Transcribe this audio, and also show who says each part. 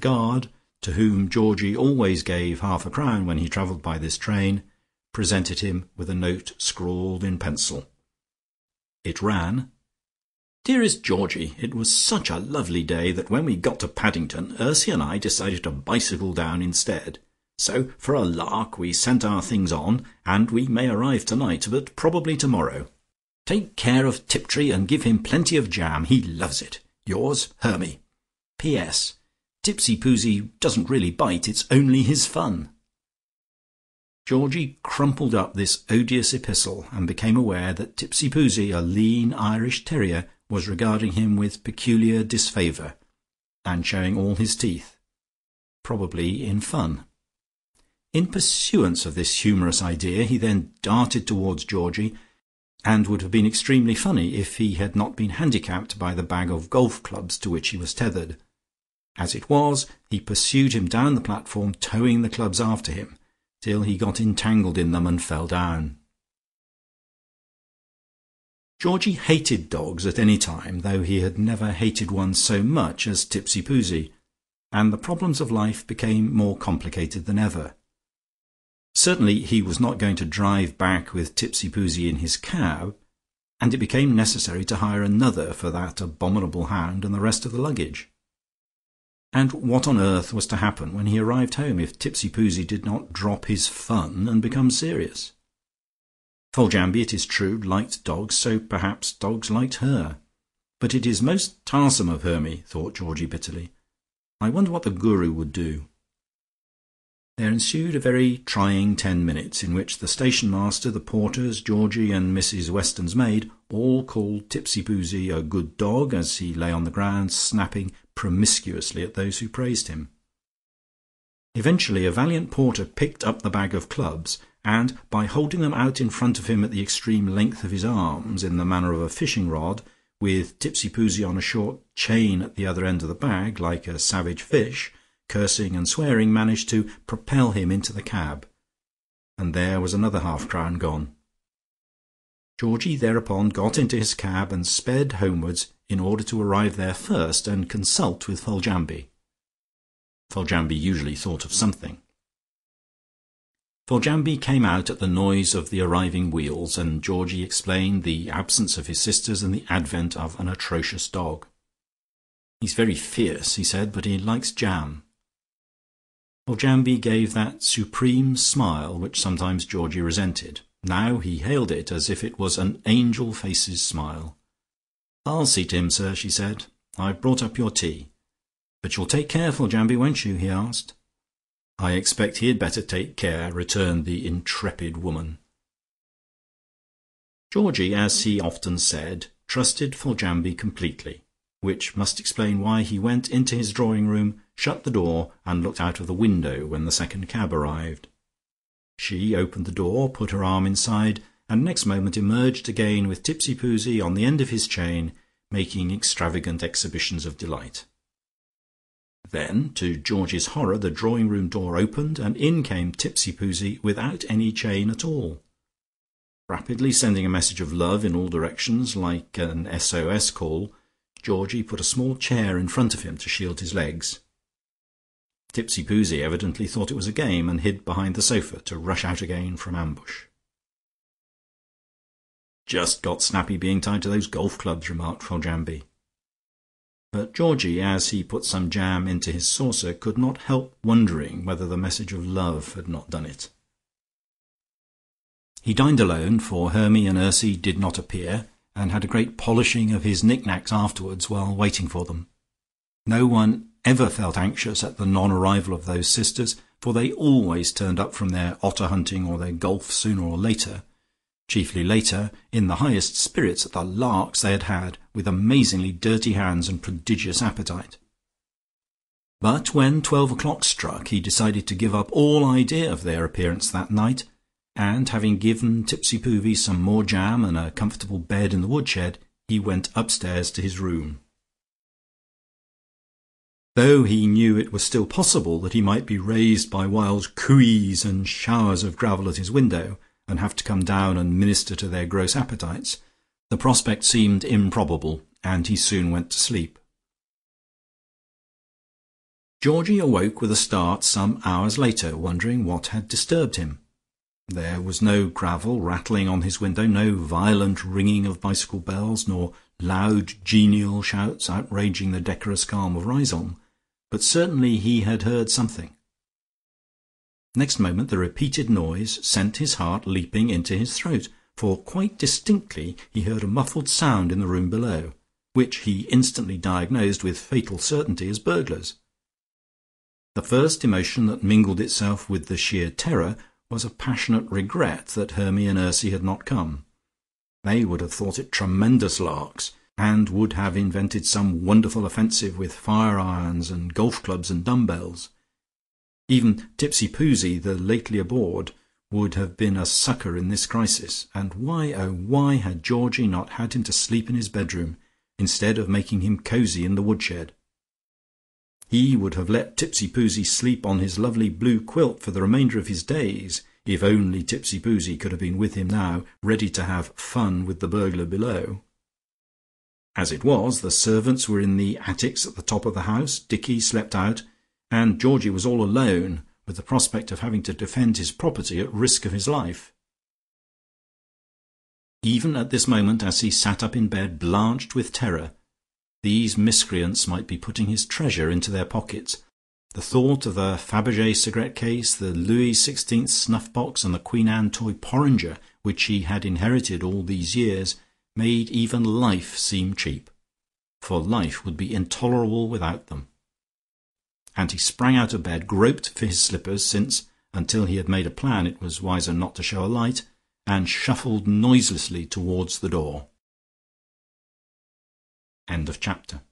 Speaker 1: guard, to whom Georgie always gave half-a-crown when he travelled by this train, presented him with a note scrawled in pencil. It ran: "Dearest Georgie, it was such a lovely day that when we got to Paddington, Ursie and I decided to bicycle down instead. So, for a lark, we sent our things on, and we may arrive tonight, but probably tomorrow. Take care of Tiptree and give him plenty of jam. He loves it. Yours, Hermy. P.S. Tipsy-Poosy doesn't really bite, it's only his fun." Georgie crumpled up this odious epistle, and became aware that Tipsy-Poosy, a lean Irish terrier, was regarding him with peculiar disfavour, and showing all his teeth, probably in fun. In pursuance of this humorous idea, he then darted towards Georgie, and would have been extremely funny if he had not been handicapped by the bag of golf clubs to which he was tethered. As it was, he pursued him down the platform, towing the clubs after him, till he got entangled in them and fell down. Georgie hated dogs at any time, though he had never hated one so much as Tipsy-Poosy, and the problems of life became more complicated than ever. Certainly he was not going to drive back with Tipsy-Poosy in his cab, and it became necessary to hire another for that abominable hound and the rest of the luggage. And what on earth was to happen when he arrived home if Tipsy-Poosy did not drop his fun and become serious? Foljambe, it is true, liked dogs, so perhaps dogs liked her. But it is most tiresome of Hermy, thought Georgie bitterly. I wonder what the Guru would do. There ensued a very trying 10 minutes, in which the station master, the porters, Georgie, and Mrs. Weston's maid all called Tipsy-Poosy a good dog, as he lay on the ground snapping promiscuously at those who praised him. Eventually a valiant porter picked up the bag of clubs, and by holding them out in front of him at the extreme length of his arms, in the manner of a fishing rod, with Tipsy-Poosy on a short chain at the other end of the bag, like a savage fish, cursing and swearing, managed to propel him into the cab, and there was another half-crown gone. Georgie thereupon got into his cab and sped homewards, in order to arrive there first and consult with Foljambe. Foljambe usually thought of something. Foljambe came out at the noise of the arriving wheels, and Georgie explained the absence of his sisters and the advent of an atrocious dog. "He's very fierce," he said, "but he likes jam." Foljambe gave that supreme smile which sometimes Georgie resented. Now he hailed it as if it was an angel face's smile. "I'll see to him, sir," she said. "I've brought up your tea. But you'll take care, Foljambe, won't you?" he asked. "I expect he had better take care," returned the intrepid woman. Georgie, as he often said, trusted Foljambe completely, which must explain why he went into his drawing-room, shut the door, and looked out of the window when the second cab arrived. She opened the door, put her arm inside, and next moment emerged again with Tipsy-Poosy on the end of his chain, making extravagant exhibitions of delight. Then, to Georgie's horror, the drawing-room door opened, and in came Tipsy-Poosy without any chain at all. Rapidly sending a message of love in all directions, like an SOS call, Georgie put a small chair in front of him to shield his legs. Tipsy-Poosy evidently thought it was a game, and hid behind the sofa to rush out again from ambush. "Just got snappy being tied to those golf clubs," remarked Foljambe. But Georgie, as he put some jam into his saucer, could not help wondering whether the message of love had not done it. He dined alone, for Hermy and Ursie did not appear, and had a great polishing of his knick-knacks afterwards while waiting for them. No one ever felt anxious at the non-arrival of those sisters, for they always turned up from their otter-hunting or their golf sooner or later, chiefly later, in the highest spirits at the larks they had had, with amazingly dirty hands and prodigious appetite. But when 12 o'clock struck, he decided to give up all idea of their appearance that night, and having given Tipsy-Poosy some more jam and a comfortable bed in the woodshed, he went upstairs to his room. Though he knew it was still possible that he might be raised by wild cooeys and showers of gravel at his window, and have to come down and minister to their gross appetites, the prospect seemed improbable, and he soon went to sleep. Georgie awoke with a start some hours later, wondering what had disturbed him. There was no gravel rattling on his window, no violent ringing of bicycle bells, nor loud genial shouts outraging the decorous calm of Riseholme, but certainly he had heard something. Next moment the repeated noise sent his heart leaping into his throat, for quite distinctly he heard a muffled sound in the room below, which he instantly diagnosed with fatal certainty as burglars. The first emotion that mingled itself with the sheer terror was a passionate regret that Hermy and Ursy had not come. They would have thought it tremendous larks, and would have invented some wonderful offensive with fire-irons and golf-clubs and dumbbells. Even Tipsy-Poosy, the lately aboard, would have been a succour in this crisis, and why, oh why, had Georgie not had him to sleep in his bedroom, instead of making him cosy in the woodshed? He would have let Tipsy-Poosy sleep on his lovely blue quilt for the remainder of his days, if only Tipsy-Poosy could have been with him now, ready to have fun with the burglar below. As it was, the servants were in the attics at the top of the house, Dicky slept out, and Georgie was all alone, with the prospect of having to defend his property at risk of his life. Even at this moment, as he sat up in bed, blanched with terror, these miscreants might be putting his treasure into their pockets. The thought of the Fabergé cigarette case, the Louis XVI snuff box, and the Queen Anne toy porringer, which he had inherited all these years, made even life seem cheap, for life would be intolerable without them. And he sprang out of bed, groped for his slippers, since until he had made a plan it was wiser not to show a light, and shuffled noiselessly towards the door. End of chapter.